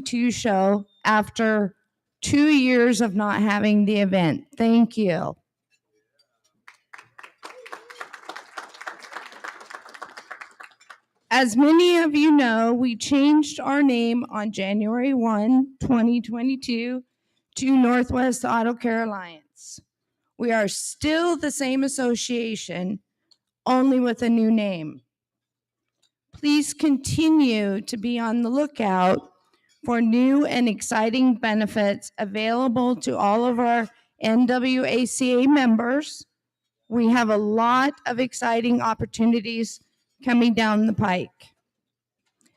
2022 show after 2 years of not having the event. Thank you. As many of you know, we changed our name on January 1, 2022 to Northwest Auto Care Alliance. We are still the same association, only with a new name. Please continue to be on the lookout for new and exciting benefits available to all of our NWACA members. We have a lot of exciting opportunities coming down the pike.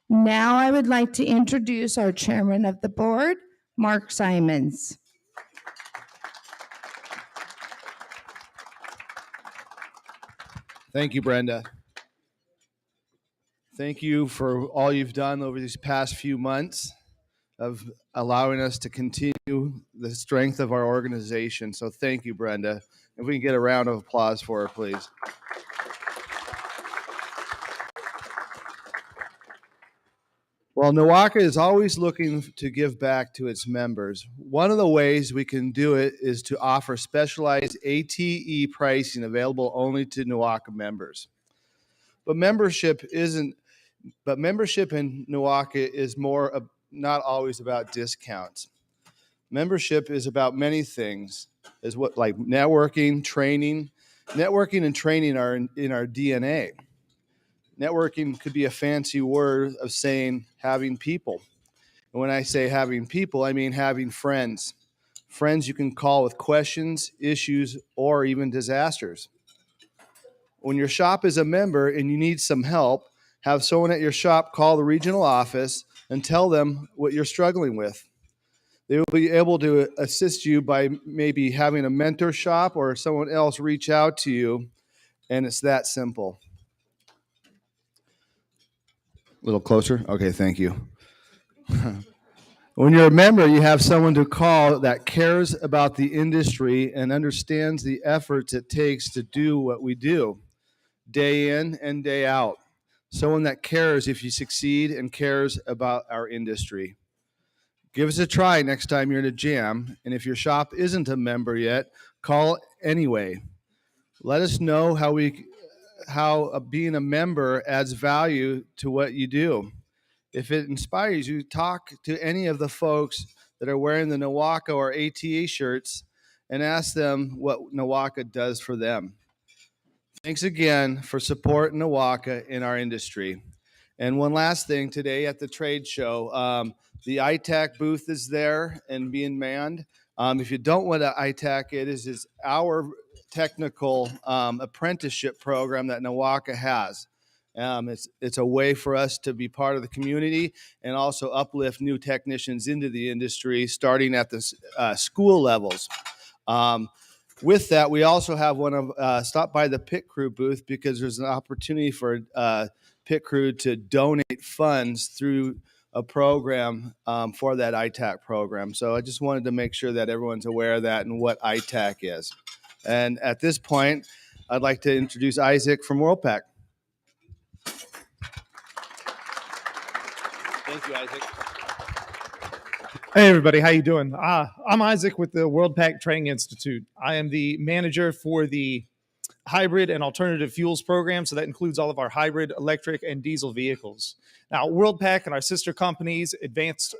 Now I would like to introduce our chairman of the board, Mark Simons. Thank you, Brenda. Thank you for all you've done over these past few months of allowing us to continue the strength of our organization. So thank you, Brenda. If we can get a round of applause for her, please. Well, NWACA is always looking to give back to its members. One of the ways we can do it is to offer specialized ATE pricing available only to NWACA members. But membership in NWACA is not always about discounts. Membership is about many things, like networking, training. Networking and training are in our DNA. Networking could be a fancy word of saying having people. And when I say having people, I mean having friends. Friends you can call with questions, issues, or even disasters. When your shop is a member and you need some help, have someone at your shop call the regional office and tell them what you're struggling with. They will be able to assist you by maybe having a mentor shop or someone else reach out to you, and it's that simple. A little closer? Okay, thank you. When you're a member, you have someone to call that cares about the industry and understands the efforts it takes to do what we do, day in and day out. Someone that cares if you succeed and cares about our industry. Give us a try next time you're in a jam, and if your shop isn't a member yet, call anyway. Let us know how being a member adds value to what you do. If it inspires you, talk to any of the folks that are wearing the NWACA or ATA shirts and ask them what NWACA does for them. Thanks again for supporting NWACA in our industry. And one last thing, today at the trade show, the ITAC booth is there and being manned. If you don't know what an ITAC is our technical apprenticeship program that NWACA has. It's a way for us to be part of the community and also uplift new technicians into the industry, starting at the school levels. With that, we also have stop by the pit crew booth because there's an opportunity for pit crew to donate funds through a program for that ITAC program. So I just wanted to make sure that everyone's aware of that and what ITAC is. And at this point, I'd like to introduce Isaac from WorldPac. Thank you, Isaac. Hey everybody, how you doing? I'm Isaac with the WorldPac Training Institute. I am the manager for the hybrid and alternative fuels program, so that includes all of our hybrid, electric, and diesel vehicles. Now, WorldPac and our sister companies, Advanced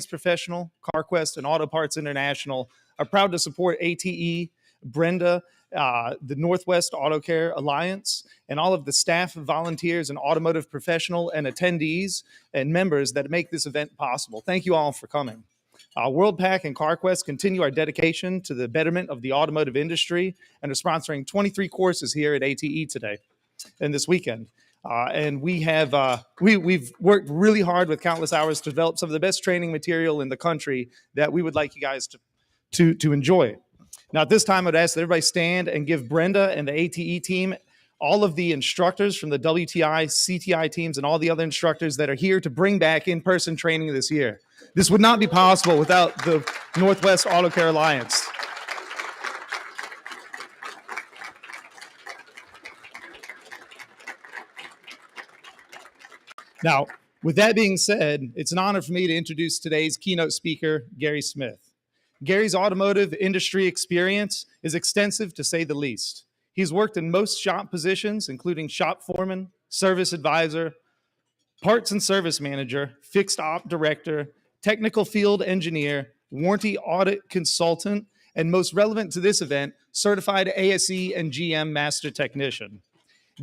Professional, CarQuest, and Auto Parts International, are proud to support ATE, Brenda, the Northwest Auto Care Alliance, and all of the staff, volunteers, and automotive professional and attendees and members that make this event possible. Thank you all for coming. WorldPac and CarQuest continue our dedication to the betterment of the automotive industry and are sponsoring 23 courses here at ATE today and this weekend. And we have we've worked really hard with countless hours to develop some of the best training material in the country that we would like you guys to enjoy. Now, at this time, I'd ask that everybody stand and give Brenda and the ATE team, all of the instructors from the WTI, CTI teams, and all the other instructors that are here to bring back in-person training this year. This would not be possible without the Northwest Auto Care Alliance. Now, With that being said, it's an honor for me to introduce today's keynote speaker, Gary Smith. Gary's automotive industry experience is extensive, to say the least. He's worked in most shop positions, including shop foreman, service advisor, parts and service manager, fixed op director, technical field engineer, warranty audit consultant, and most relevant to this event, certified ASE and GM master technician.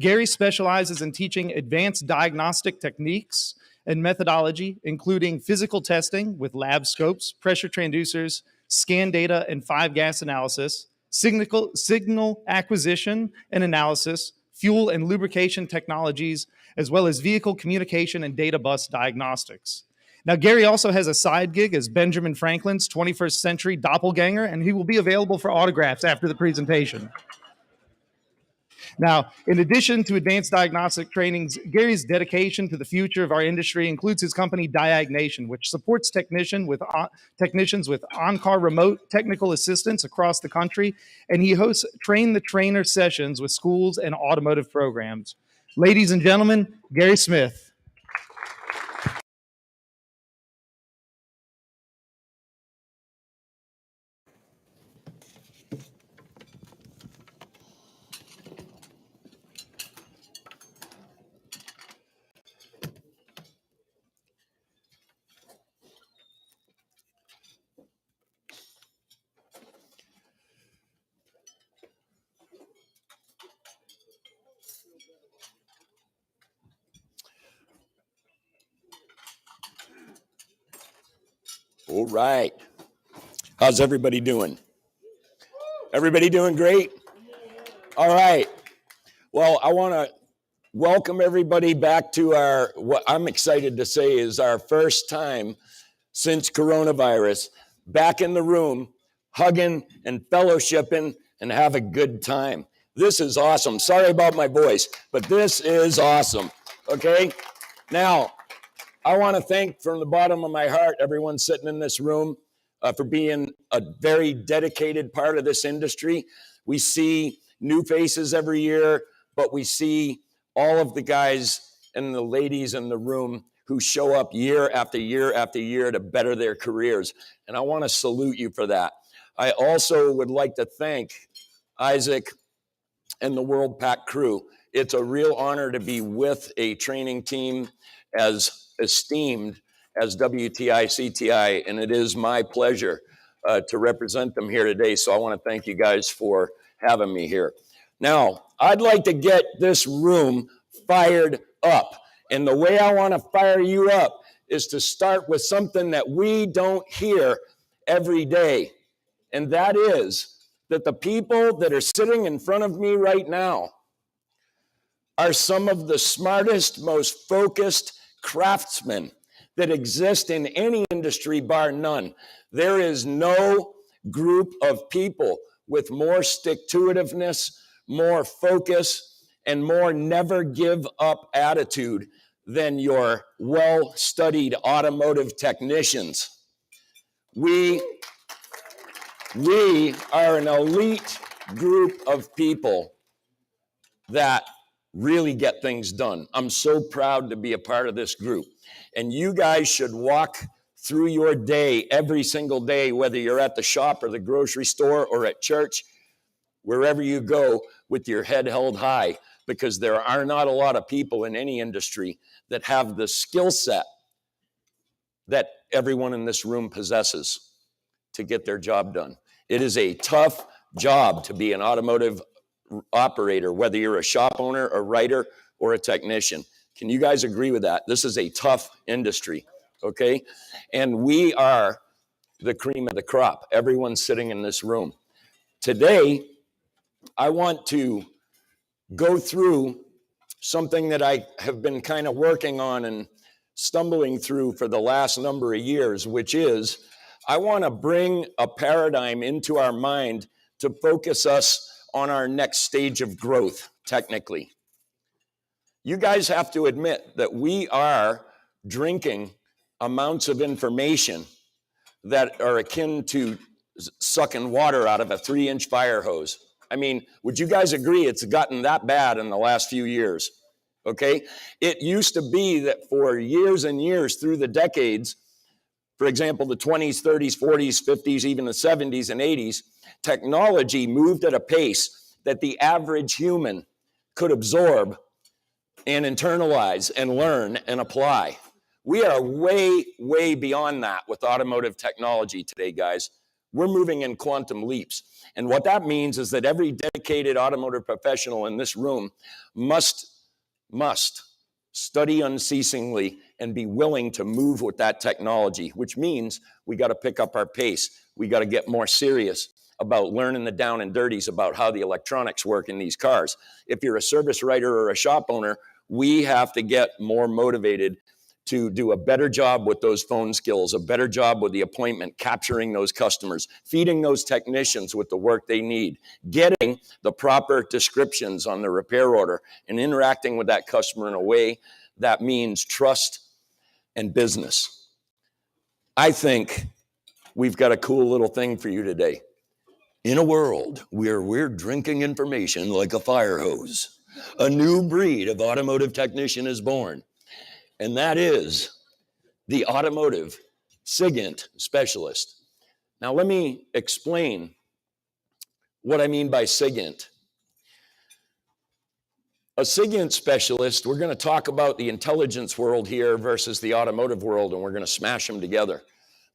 Gary specializes in teaching advanced diagnostic techniques and methodology, including physical testing with lab scopes, pressure transducers, scan data, and 5-gas analysis, signal acquisition and analysis, fuel and lubrication technologies, as well as vehicle communication and data bus diagnostics. Now, Gary also has a side gig as Benjamin Franklin's 21st century doppelganger, and he will be available for autographs after the presentation. Now, in addition to advanced diagnostic trainings, Gary's dedication to the future of our industry includes his company Diagnation, which supports technicians with on-car remote technical assistance across the country, and he hosts Train the Trainer sessions with schools and automotive programs. Ladies and gentlemen, Gary Smith. All right. How's everybody doing? Everybody doing great? All right. Well, I want to welcome everybody back to what I'm excited to say is our first time since coronavirus back in the room, hugging and fellowshipping and have a good time. This is awesome. Sorry about my voice, but this is awesome. Okay? Now, I want to thank from the bottom of my heart everyone sitting in this room for being a very dedicated part of this industry. We see new faces every year, but we see all of the guys and the ladies in the room who show up year after year after year to better their careers. And I want to salute you for that. I also would like to thank Isaac and the World Pack crew. It's a real honor to be with a training team as esteemed as WTI CTI, and it is my pleasure to represent them here today. So I want to thank you guys for having me here. Now, I'd like to get this room fired up. And the way I want to fire you up is to start with something that we don't hear every day. And that is that the people that are sitting in front of me right now are some of the smartest, most focused craftsmen that exist in any industry, bar none. There is no group of people with more stick-to-itiveness, more focus, and more never give up attitude than your well-studied automotive technicians. We are an elite group of people that really get things done. I'm so proud to be a part of this group. And you guys should walk through your day every single day, whether you're at the shop or the grocery store or at church, wherever you go, with your head held high, because there are not a lot of people in any industry that have the skill set that everyone in this room possesses to get their job done. It is a tough job to be an automotive operator, whether you're a shop owner, a writer, or a technician. Can you guys agree with that? This is a tough industry, okay? And we are the cream of the crop, everyone sitting in this room. Today, I want to go through something that I have been kind of working on and stumbling through for the last number of years, which is I want to bring a paradigm into our mind to focus us on our next stage of growth, technically. You guys have to admit that we are drinking amounts of information that are akin to sucking water out of a 3-inch fire hose. I mean, would you guys agree it's gotten that bad in the last few years? okay? It used to be that for years and years through the decades, for example, the 20s, 30s, 40s, 50s, even the 70s and 80s, technology moved at a pace that the average human could absorb and internalize and learn and apply. We are way, way beyond that with automotive technology today, guys. We're moving in quantum leaps. And what that means is that every dedicated automotive professional in this room must study unceasingly and be willing to move with that technology, which means we got to pick up our pace. We got to get more serious about learning the down and dirties about how the electronics work in these cars. If you're a service writer or a shop owner, we have to get more motivated to do a better job with those phone skills, a better job with the appointment, capturing those customers, feeding those technicians with the work they need, getting the proper descriptions on the repair order, and interacting with that customer in a way that means trust and business. I think we've got a cool little thing for you today. In a world where we're drinking information like a fire hose, a new breed of automotive technician is born. And that is the automotive SIGINT specialist. Now, let me explain what I mean by SIGINT. A SIGINT specialist, we're going to talk about the intelligence world here versus the automotive world, and we're going to smash them together.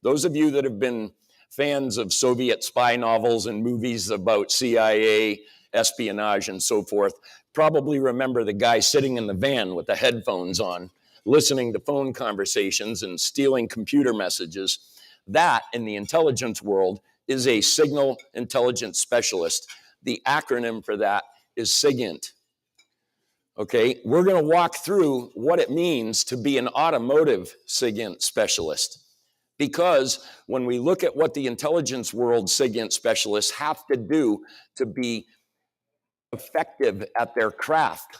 Those of you that have been fans of Soviet spy novels and movies about CIA, espionage, and so forth, probably remember the guy sitting in the van with the headphones on, listening to phone conversations and stealing computer messages. That, in the intelligence world, is a signal intelligence specialist. The acronym for that is SIGINT. Okay, we're going to walk through what it means to be an automotive SIGINT specialist. Because when we look at what the intelligence world SIGINT specialists have to do to be effective at their craft,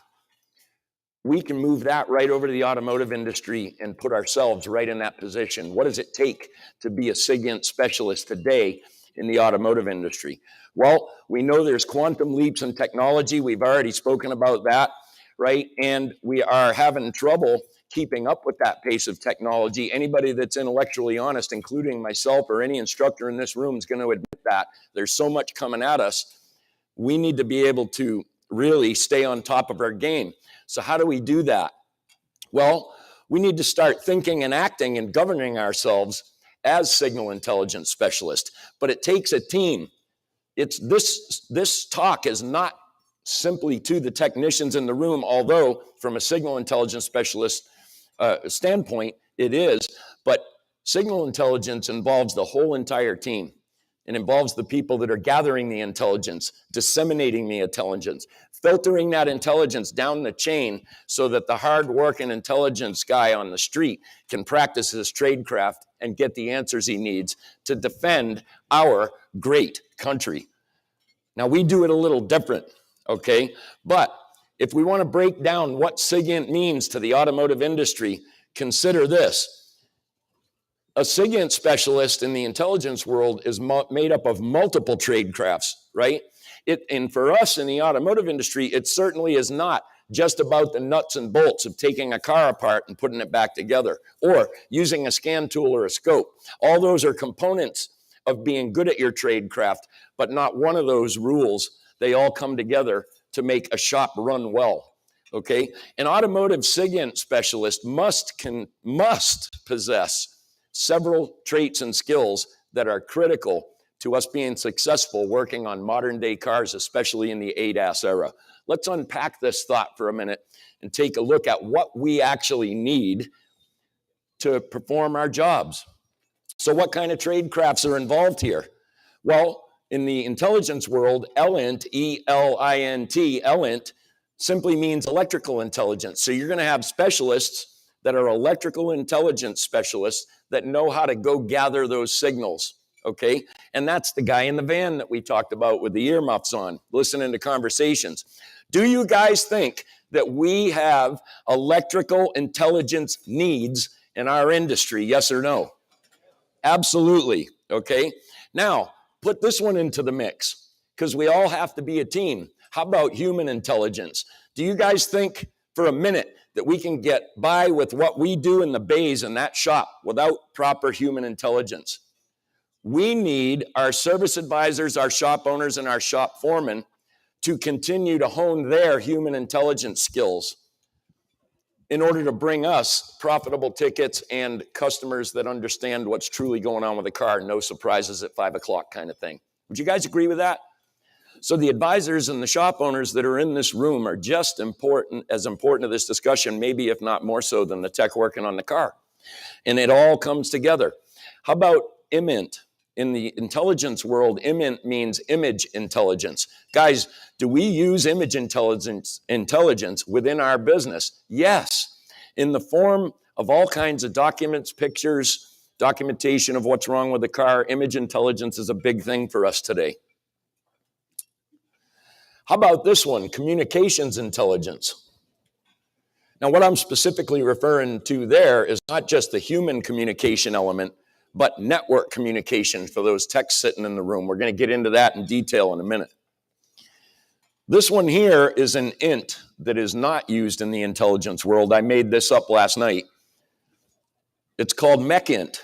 we can move that right over to the automotive industry and put ourselves right in that position. What does it take to be a SIGINT specialist today in the automotive industry? Well, we know there's quantum leaps in technology. We've already spoken about that, right? And we are having trouble keeping up with that pace of technology. Anybody that's intellectually honest, including myself or any instructor in this room, is going to admit that. There's so much coming at us. We need to be able to really stay on top of our game. So how do we do that? Well, we need to start thinking and acting and governing ourselves as signal intelligence specialists. But it takes a team. It's this talk is not simply to the technicians in the room, although from a signal intelligence specialist standpoint, it is. But signal intelligence involves the whole entire team. It involves the people that are gathering the intelligence, disseminating the intelligence, filtering that intelligence down the chain so that the hard-working intelligence guy on the street can practice his tradecraft and get the answers he needs to defend our great country. Now, we do it a little different, okay? But if we want to break down what SIGINT means to the automotive industry, consider this. A SIGINT specialist in the intelligence world is made up of multiple trade crafts, right? And for us in the automotive industry, it certainly is not just about the nuts and bolts of taking a car apart and putting it back together, or using a scan tool or a scope. All those are components of being good at your trade craft, but not one of those rules. They all come together to make a shop run well, okay? An automotive SIGINT specialist must possess several traits and skills that are critical to us being successful working on modern day cars, especially in the ADAS era. Let's unpack this thought for a minute and take a look at what we actually need to perform our jobs. So what kind of trade crafts are involved here? Well, in the intelligence world, ELINT, E-L-I-N-T, ELINT simply means electrical intelligence. So you're going to have specialists that are electrical intelligence specialists that know how to go gather those signals, okay? And that's the guy in the van that we talked about with the earmuffs on, listening to conversations. Do you guys think that we have electrical intelligence needs in our industry? Yes or no? Absolutely, okay? Now, put this one into the mix, because we all have to be a team. How about human intelligence? Do you guys think for a minute that we can get by with what we do in the bays in that shop without proper human intelligence. We need our service advisors, our shop owners, and our shop foremen to continue to hone their human intelligence skills in order to bring us profitable tickets and customers that understand what's truly going on with the car. No surprises at 5 o'clock kind of thing. Would you guys agree with that? So the advisors and the shop owners that are in this room are just as important to this discussion, maybe if not more so than the tech working on the car. And it all comes together. How about IMINT? In the intelligence world, IMINT means image intelligence. Guys, do we use image intelligence within our business? Yes, in the form of all kinds of documents, pictures, documentation of what's wrong with the car. Image intelligence is a big thing for us today. How about this one, communications intelligence? Now, what I'm specifically referring to there is not just the human communication element, but network communication for those techs sitting in the room. We're going to get into that in detail in a minute. This one here is an int that is not used in the intelligence world. I made this up last night. It's called MECINT.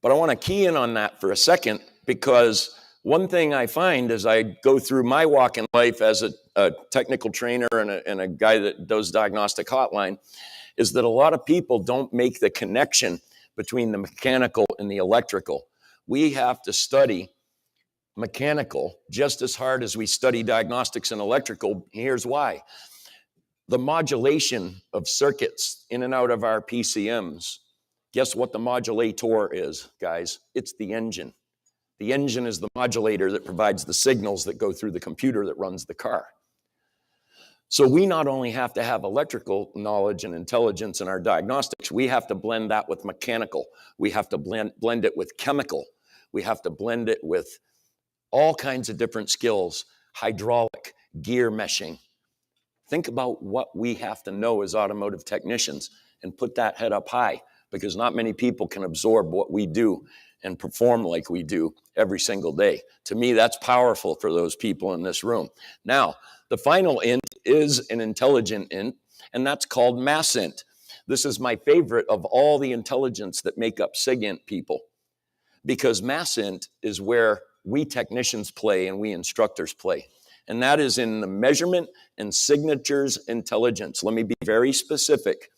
But I want to key in on that for a second, because one thing I find as I go through my walk in life as a technical trainer and a guy that does diagnostic hotline is that a lot of people don't make the connection between the mechanical and the electrical. We have to study mechanical just as hard as we study diagnostics and electrical. Here's why. The modulation of circuits in and out of our PCMs. Guess what the modulator is, guys? It's the engine. The engine is the modulator that provides the signals that go through the computer that runs the car. So we not only have to have electrical knowledge and intelligence in our diagnostics, we have to blend that with mechanical. We have to blend it with chemical. We have to blend it with all kinds of different skills, hydraulic, gear meshing. Think about what we have to know as automotive technicians and put that head up high, because not many people can absorb what we do and perform like we do every single day. To me, that's powerful for those people in this room. Now, the final int is an intelligent int, and that's called MassInt. This is my favorite of all the intelligence that make up SIGINT people, because MassInt is where we technicians play and we instructors play. And that is in the measurement and signatures intelligence. Let me be very specific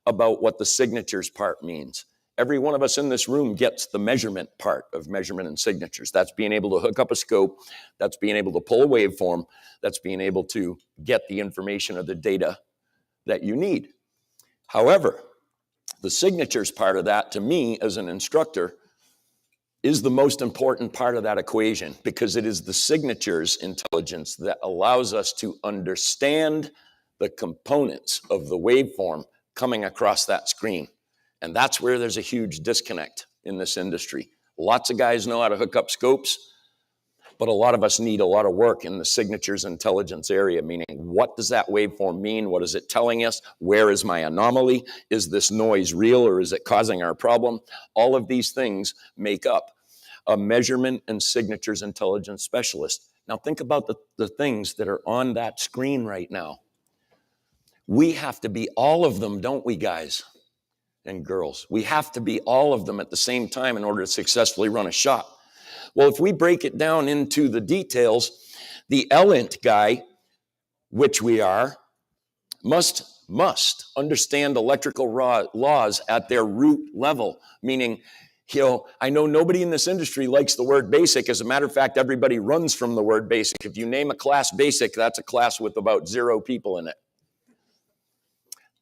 about what the signatures part means. Every one of us in this room gets the measurement part of measurement and signatures. That's being able to hook up a scope. That's being able to pull a waveform. That's being able to get the information or the data that you need. However, the signatures part of that, to me as an instructor, is the most important part of that equation, because it is the signatures intelligence that allows us to understand the components of the waveform coming across that screen. And that's where there's a huge disconnect in this industry. Lots of guys know how to hook up scopes, but a lot of us need a lot of work in the signatures intelligence area, meaning what does that waveform mean? What is it telling us? Where is my anomaly? Is this noise real, or is it causing our problem? All of these things make up a measurement and signatures intelligence specialist. Now think about the things that are on that screen right now. We have to be all of them, don't we, guys and girls? We have to be all of them at the same time in order to successfully run a shop. Well, if we break it down into the details, the LINT guy, which we are, must understand electrical laws at their root level, meaning, I know nobody in this industry likes the word basic. As a matter of fact, everybody runs from the word basic. If you name a class basic, that's a class with about 0 people in it.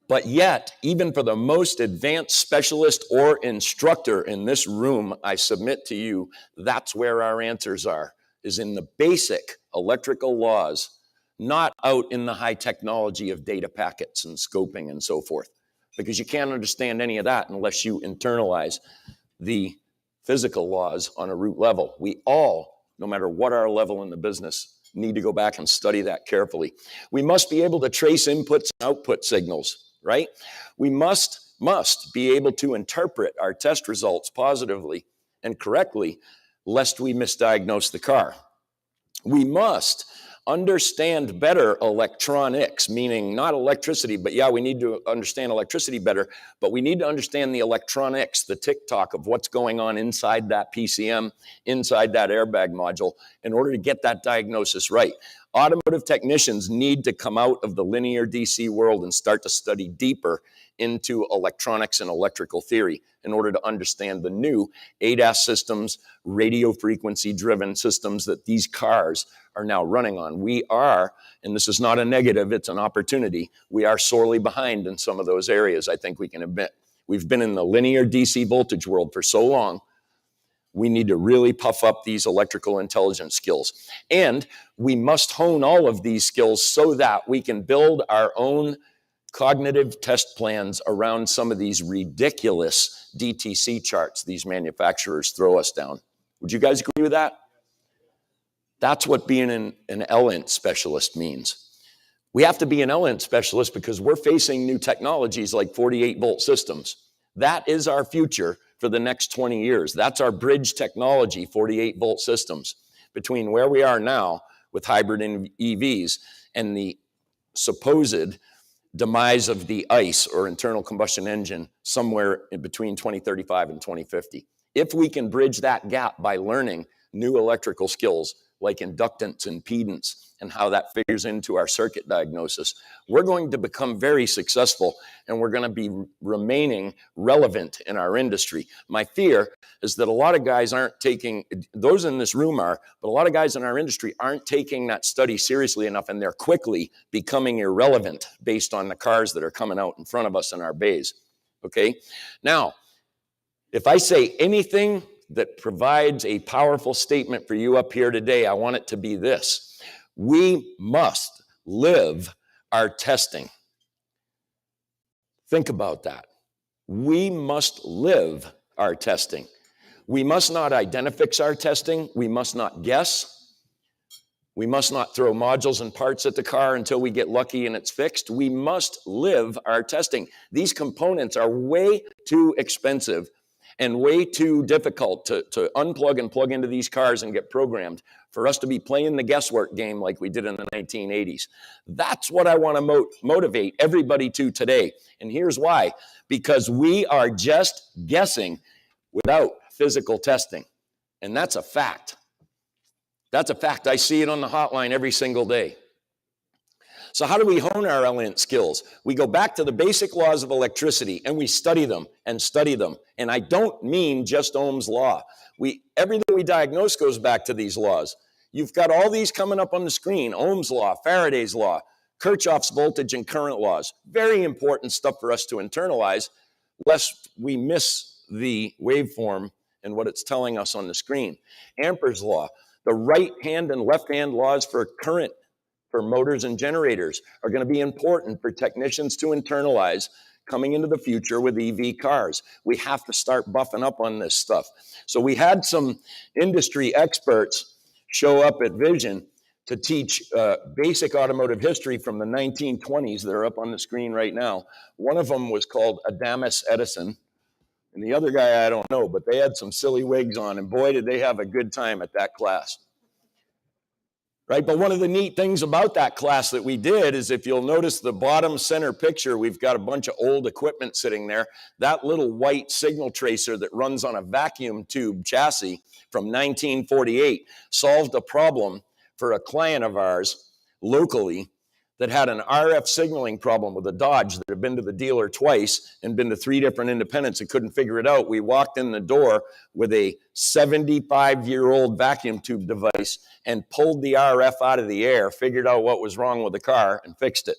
But yet, even for the most advanced specialist or instructor in this room, I submit to you, that's where our answers are, is in the basic electrical laws, not out in the high technology of data packets and scoping and so forth, because you can't understand any of that unless you internalize the physical laws on a root level. We all, no matter what our level in the business, need to go back and study that carefully. We must be able to trace inputs and output signals. Right? We must be able to interpret our test results positively and correctly, lest we misdiagnose the car. We must understand better electronics, meaning not electricity, but yeah, we need to understand electricity better, but we need to understand the electronics, the tick-tock of what's going on inside that PCM, inside that airbag module, in order to get that diagnosis right. Automotive technicians need to come out of the linear DC world and start to study deeper into electronics and electrical theory in order to understand the new ADAS systems, radio frequency driven systems that these cars are now running on. We are, and this is not a negative, it's an opportunity, we are sorely behind in some of those areas, I think we can admit. We've been in the linear DC voltage world for so long, we need to really puff up these electrical intelligence skills. And we must hone all of these skills so that we can build our own cognitive test plans around some of these ridiculous DTC charts these manufacturers throw us down. Would you guys agree with that? That's what being an LINT specialist means. We have to be an LINT specialist because we're facing new technologies like 48-volt systems. That is our future for the next 20 years. That's our bridge technology, 48-volt systems, between where we are now with hybrid EVs and the supposed demise of the ICE, or internal combustion engine, somewhere in between 2035 and 2050. If we can bridge that gap by learning new electrical skills like inductance and impedance and how that figures into our circuit diagnosis, we're going to become very successful and we're going to be remaining relevant in our industry. My fear is that a lot of guys aren't taking, those in this room are, but a lot of guys in our industry aren't taking that study seriously enough, and they're quickly becoming irrelevant based on the cars that are coming out in front of us in our bays. Okay? Now, if I say anything that provides a powerful statement for you up here today, I want it to be this: we must live our testing. Think about that. We must live our testing. We must not identifix our testing. We must not guess. We must not throw modules and parts at the car until we get lucky and it's fixed. We must live our testing. These components are way too expensive and way too difficult to unplug and plug into these cars and get programmed for us to be playing the guesswork game like we did in the 1980s. That's what I want to motivate everybody to today. And here's why. Because we are just guessing without physical testing. And that's a fact. That's a fact. I see it on the hotline every single day. So how do we hone our LINT skills? We go back to the basic laws of electricity and we study them and study them. And I don't mean just Ohm's law. Everything we diagnose goes back to these laws. You've got all these coming up on the screen: Ohm's law, Faraday's law, Kirchhoff's voltage and current laws. Very important stuff for us to internalize, lest we miss the waveform and what it's telling us on the screen. Ampere's law, the right hand and left hand laws for current for motors and generators are going to be important for technicians to internalize coming into the future with EV cars. We have to start buffing up on this stuff. So we had some industry experts show up at Vision to teach basic automotive history from the 1920s that are up on the screen right now. One of them was called Adamus Edison, and the other guy I don't know, but they had some silly wigs on, and boy, did they have a good time at that class. Right, but one of the neat things about that class that we did is, if you'll notice the bottom center picture, we've got a bunch of old equipment sitting there. That little white signal tracer that runs on a vacuum tube chassis from 1948 solved a problem for a client of ours locally that had an RF signaling problem with a Dodge that had been to the dealer twice and been to 3 different independents and couldn't figure it out. We walked in the door with a 75-year-old vacuum tube device and pulled the RF out of the air, figured out what was wrong with the car, and fixed it.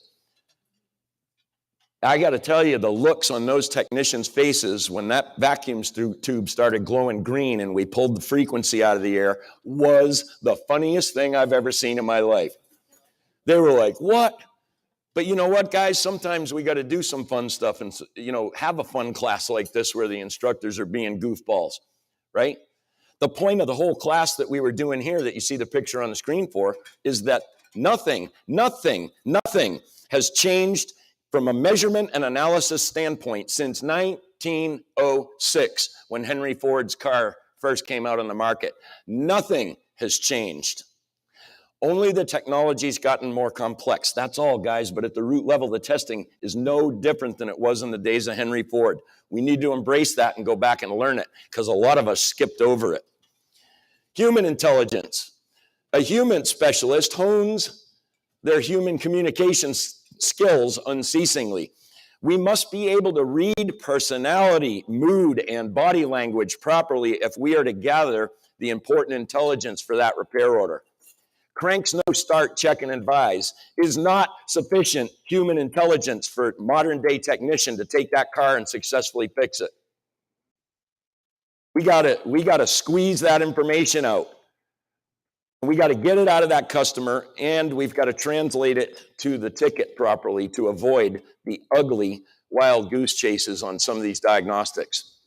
I got to tell you, the looks on those technicians' faces when that vacuum tube started glowing green and we pulled the frequency out of the air was the funniest thing I've ever seen in my life. They were like, what? But you know what, guys? Sometimes we got to do some fun stuff and, have a fun class like this where the instructors are being goofballs, right? The point of the whole class that we were doing here that you see the picture on the screen for is that nothing has changed from a measurement and analysis standpoint since 1906 when Henry Ford's car first came out on the market. Nothing has changed. Only the technology's gotten more complex. That's all, guys. But at the root level, the testing is no different than it was in the days of Henry Ford. We need to embrace that and go back and learn it, because a lot of us skipped over it. Human intelligence. A human specialist hones their human communication skills unceasingly. We must be able to read personality, mood, and body language properly if we are to gather the important intelligence for that repair order. Cranks no start, check, and advise is not sufficient human intelligence for a modern-day technician to take that car and successfully fix it. We gotta squeeze that information out. We got to get it out of that customer, and we've got to translate it to the ticket properly to avoid the ugly wild goose chases on some of these diagnostics.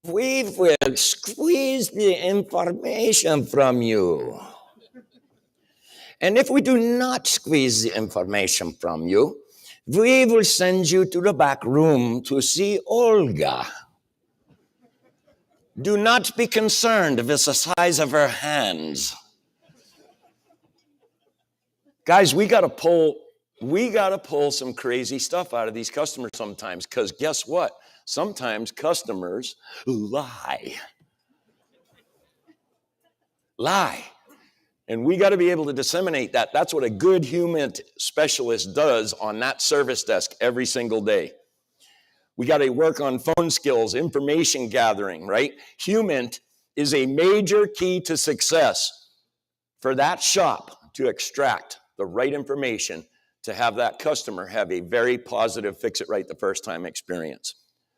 We will squeeze the information from you. And if we do not squeeze the information from you, we will send you to the back room to see Olga. Do not be concerned with the size of her hands. Guys, we got to pull some crazy stuff out of these customers sometimes, because guess what? Sometimes customers lie. And we got to be able to disseminate that. That's what a good human specialist does on that service desk every single day. We got to work on phone skills, information gathering, right? Human is a major key to success for that shop to extract the right information to have that customer have a very positive fix it right the first time experience.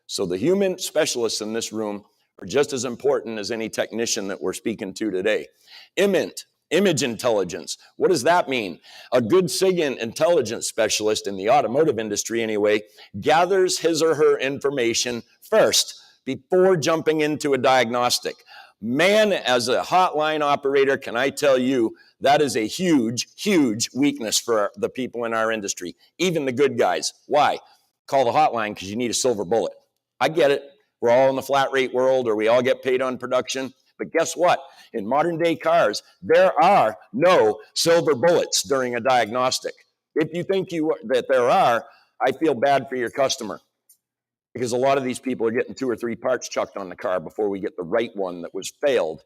So the human specialists in this room are just as important as any technician that we're speaking to today. Image intelligence. What does that mean? A good SIGINT intelligence specialist in the automotive industry anyway gathers his or her information first before jumping into a diagnostic. Man, as a hotline operator, can I tell you, that is a huge, huge weakness for the people in our industry, even the good guys. Why? Call the hotline because you need a silver bullet. I get it. We're all in the flat rate world, or we all get paid on production. But guess what? In modern day cars, there are no silver bullets during a diagnostic. If you think that there are, I feel bad for your customer, because a lot of these people are getting 2 or 3 parts chucked on the car before we get the right one that was failed,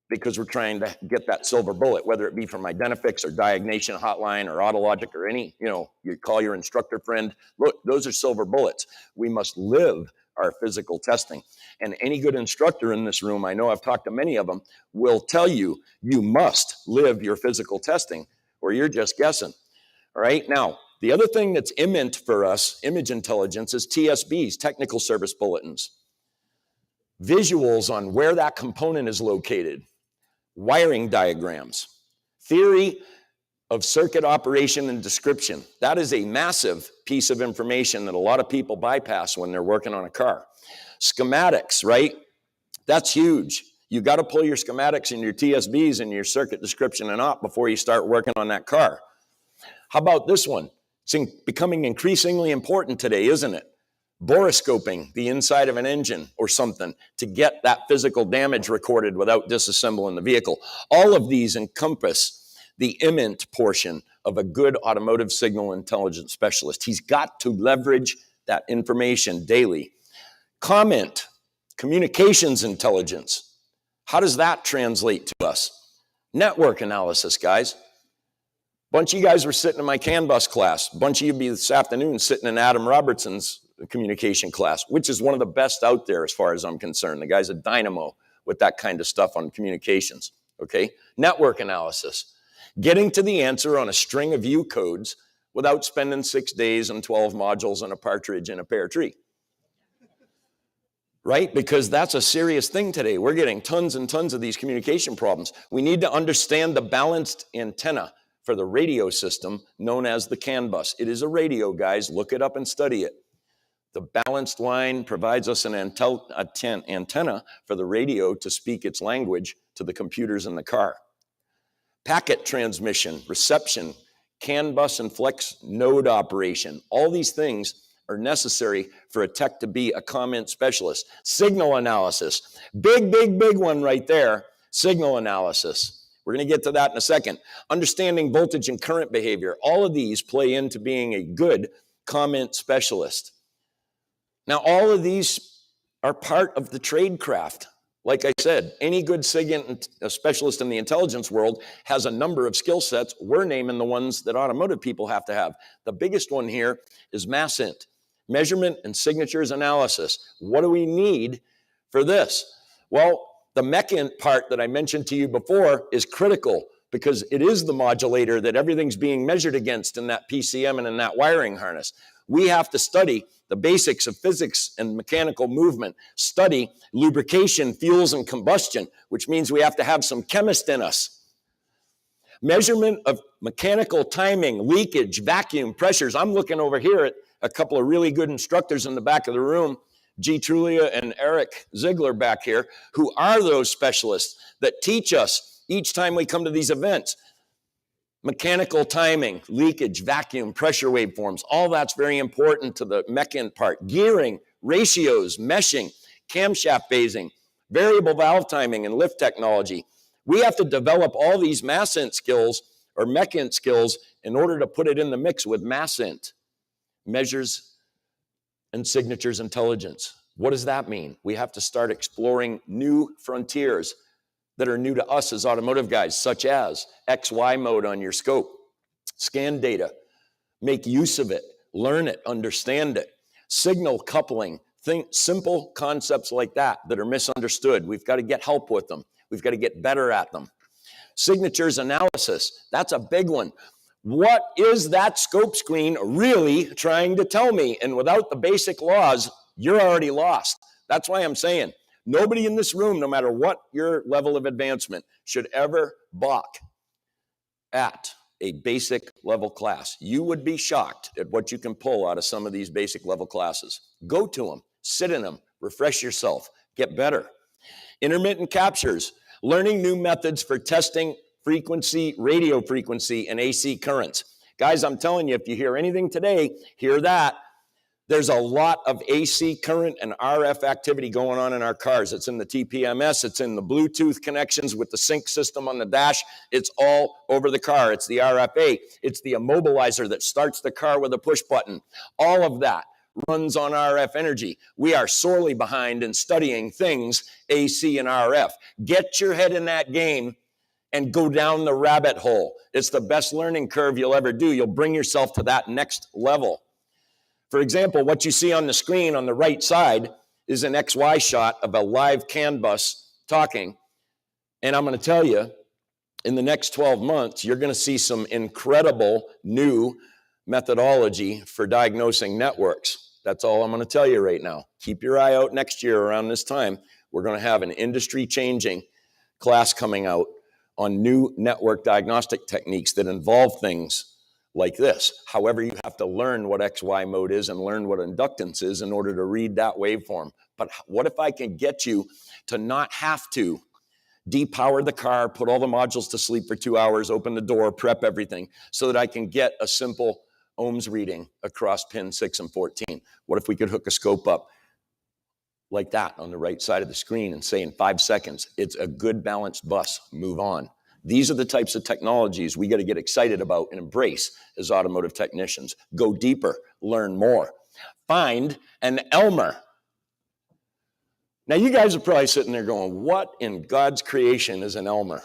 because we're trying to get that silver bullet, whether it be from Identifix or Diagnation Hotline or Autologic or any, you call your instructor friend. Look, those are silver bullets. We must live our physical testing. And any good instructor in this room, I know I've talked to many of them, will tell you, you must live your physical testing or you're just guessing. All right. Now, the other thing that's imminent for us, image intelligence, is TSBs, technical service bulletins. Visuals on where that component is located, wiring diagrams, theory of circuit operation and description. That is a massive piece of information that a lot of people bypass when they're working on a car. Schematics, right? That's huge. You got to pull your schematics and your TSBs and your circuit description and op before you start working on that car. How about this one? It's becoming increasingly important today, isn't it? Boroscoping the inside of an engine or something to get that physical damage recorded without disassembling the vehicle. All of these encompass the imminent portion of a good automotive signal intelligence specialist. He's got to leverage that information daily. Communications intelligence. How does that translate to us? Network analysis, guys. Bunch of you guys were sitting in my CAN bus class. Bunch of you be this afternoon sitting in Adam Robertson's communication class, which is one of the best out there as far as I'm concerned. The guy's a dynamo with that kind of stuff on communications, okay? Network analysis. Getting to the answer on a string of U codes without spending 6 days and 12 modules and a partridge in a pear tree. Right? Because that's a serious thing today. We're getting tons and tons of these communication problems. We need to understand the balanced antenna for the radio system known as the CAN bus. It is a radio, guys. Look it up and study it. The balanced line provides us an antenna for the radio to speak its language to the computers in the car. Packet transmission, reception, CAN bus and flex node operation. All these things are necessary for a tech to be a comment specialist. Signal analysis. Big one right there. Signal analysis. We're going to get to that in a second. Understanding voltage and current behavior. All of these play into being a good comment specialist. Now, all of these are part of the trade craft. Like I said, any good SIG specialist in the intelligence world has a number of skill sets. We're naming the ones that automotive people have to have. The biggest one here is MassInt, measurement and signatures analysis. What do we need for this? Well, the MECINT part that I mentioned to you before is critical because it is the modulator that everything's being measured against in that PCM and in that wiring harness. We have to study the basics of physics and mechanical movement, study lubrication, fuels, and combustion, which means we have to have some chemist in us. Measurement of mechanical timing, leakage, vacuum, pressures. I'm looking over here at a couple of really good instructors in the back of the room, G. Trulia and Eric Ziegler back here, who are those specialists that teach us each time we come to these events. Mechanical timing, leakage, vacuum, pressure waveforms, all that's very important to the MECINT part. Gearing, ratios, meshing, camshaft phasing, variable valve timing, and lift technology. We have to develop all these MassInt skills or MECINT skills in order to put it in the mix with MassInt, measures and signatures intelligence. What does that mean? We have to start exploring new frontiers that are new to us as automotive guys, such as XY mode on your scope, scan data, make use of it, learn it, understand it, signal coupling, simple concepts like that that are misunderstood. We've got to get help with them. We've got to get better at them. Signatures analysis, that's a big one. What is that scope screen really trying to tell me? And without the basic laws, you're already lost. That's why I'm saying, nobody in this room, no matter what your level of advancement, should ever balk at a basic level class. You would be shocked at what you can pull out of some of these basic level classes. Go to them, sit in them, refresh yourself, get better. Intermittent captures, learning new methods for testing frequency, radio frequency, and AC currents. Guys, I'm telling you, if you hear anything today, hear that. There's a lot of AC current and RF activity going on in our cars. It's in the TPMS. It's in the Bluetooth connections with the sync system on the dash. It's all over the car. It's the RFA. It's the immobilizer that starts the car with a push button. All of that runs on RF energy. We are sorely behind in studying things AC and RF. Get your head in that game and go down the rabbit hole. It's the best learning curve you'll ever do. You'll bring yourself to that next level. For example, what you see on the screen on the right side is an XY shot of a live CAN bus talking. And I'm going to tell you, in the next 12 months, you're going to see some incredible new methodology for diagnosing networks. That's all I'm going to tell you right now. Keep your eye out next year around this time. We're going to have an industry-changing class coming out on new network diagnostic techniques that involve things like this. However, you have to learn what XY mode is and learn what inductance is in order to read that waveform. But what if I can get you to not have to depower the car, put all the modules to sleep for 2 hours, open the door, prep everything, so that I can get a simple ohms reading across pin 6 and 14? What if we could hook a scope up like that on the right side of the screen and say in 5 seconds, it's a good balanced bus, move on? These are the types of technologies we got to get excited about and embrace as automotive technicians. Go deeper, learn more. Find an Elmer. Now, you guys are probably sitting there going, what in God's creation is an Elmer?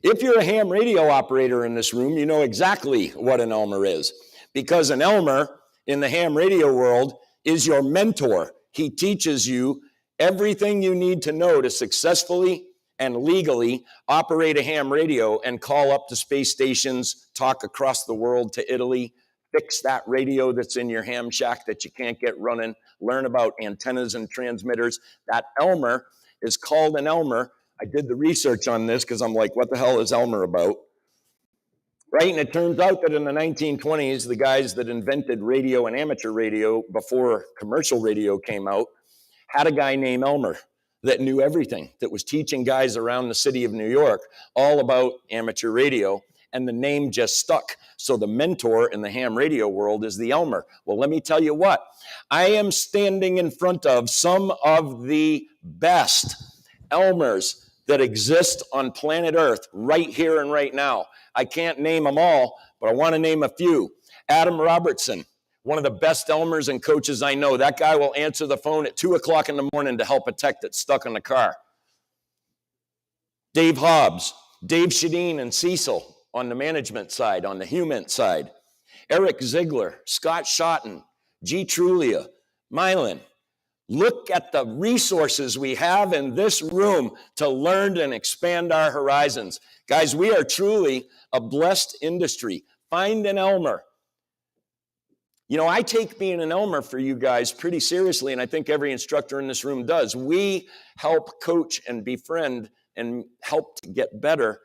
If you're a ham radio operator in this room, you know exactly what an Elmer is, because an Elmer in the ham radio world is your mentor. He teaches you everything you need to know to successfully and legally operate a ham radio and call up to space stations, talk across the world to Italy, fix that radio that's in your ham shack that you can't get running, learn about antennas and transmitters. That Elmer is called an Elmer. I did the research on this because I'm like, what the hell is Elmer about? Right, and it turns out that in the 1920s, the guys that invented radio and amateur radio before commercial radio came out had a guy named Elmer that knew everything, that was teaching guys around the city of New York all about amateur radio, and the name just stuck. So the mentor in the ham radio world is the Elmer. Well, let me tell you what, I am standing in front of some of the best Elmers that exist on planet Earth right here and right now. I can't name them all, but I want to name a few. Adam Robertson, one of the best Elmers and coaches I know. That guy will answer the phone at 2 o'clock in the morning to help a tech that's stuck in the car. Dave Hobbs, Dave Shadeen and Cecil on the management side, on the human side. Eric Ziegler, Scott Schotten, G. Trulia, Mylan. Look at the resources we have in this room to learn and expand our horizons. Guys, we are truly a blessed industry. Find an Elmer. You know, I take being an Elmer for you guys pretty seriously, and I think every instructor in this room does. We help coach and befriend and help to get better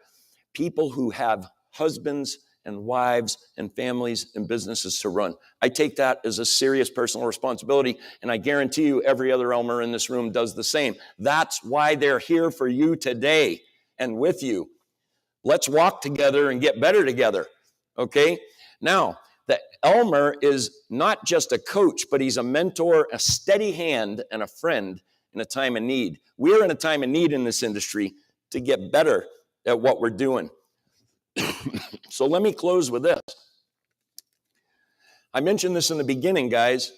people who have husbands and wives and families and businesses to run. I take that as a serious personal responsibility, and I guarantee you every other Elmer in this room does the same. That's why they're here for you today and with you. Let's walk together and get better together, okay? Now, the Elmer is not just a coach, but he's a mentor, a steady hand, and a friend in a time of need. We're in a time of need in this industry to get better at what we're doing. So let me close with this. I mentioned this in the beginning, guys.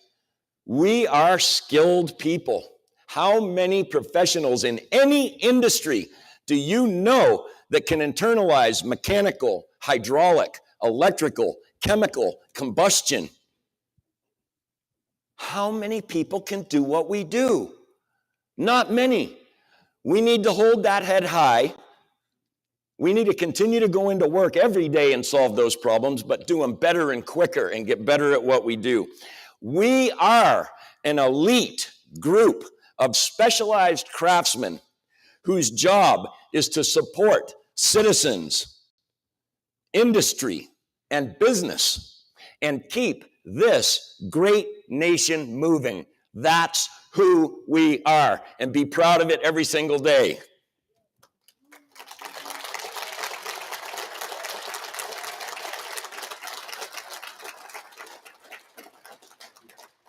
We are skilled people. How many professionals in any industry do you know that can internalize mechanical, hydraulic, electrical, chemical, combustion? How many people can do what we do? Not many. We need to hold that head high. We need to continue to go into work every day and solve those problems, but do them better and quicker and get better at what we do. We are an elite group of specialized craftsmen whose job is to support citizens, industry, and business and keep this great nation moving. That's who we are, and be proud of it every single day.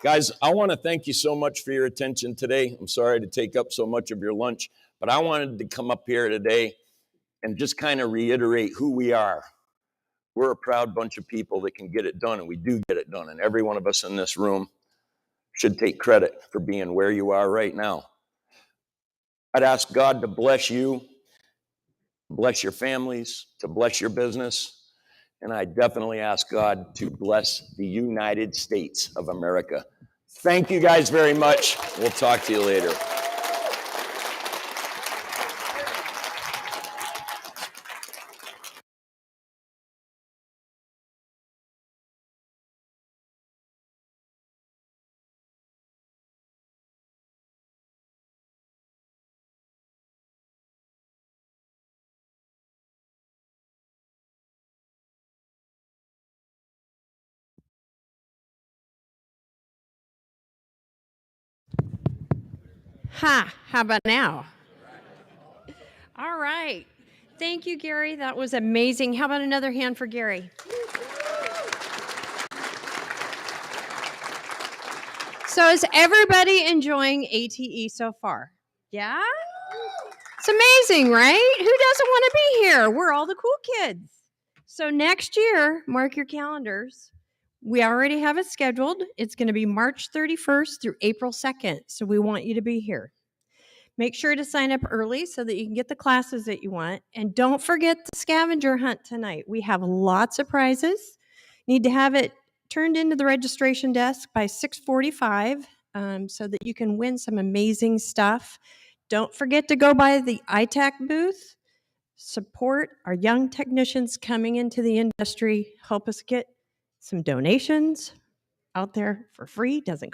Guys, I want to thank you so much for your attention today. I'm sorry to take up so much of your lunch, but I wanted to come up here today and just kind of reiterate who we are. We're a proud bunch of people that can get it done, and we do get it done. And every one of us in this room should take credit for being where you are right now. I'd ask God to bless you, bless your families, to bless your business. And I definitely ask God to bless the United States of America. Thank you guys very much. We'll talk to you later. Ha, how about now? All right. Thank you, Gary. That was amazing. How about another hand for Gary? So is everybody enjoying ATE so far? Yeah? It's amazing, right? Who doesn't want to be here? We're all the cool kids. So next year, mark your calendars. We already have it scheduled. It's going to be March 31st through April 2nd. So we want you to be here. Make sure to sign up early so that you can get the classes that you want. And don't forget the scavenger hunt tonight. We have lots of prizes. Need to have it turned into the registration desk by 6:45 so that you can win some amazing stuff. Don't forget to go by the ITAC booth. Support our young technicians coming into the industry. Help us get some donations out there for free. Doesn't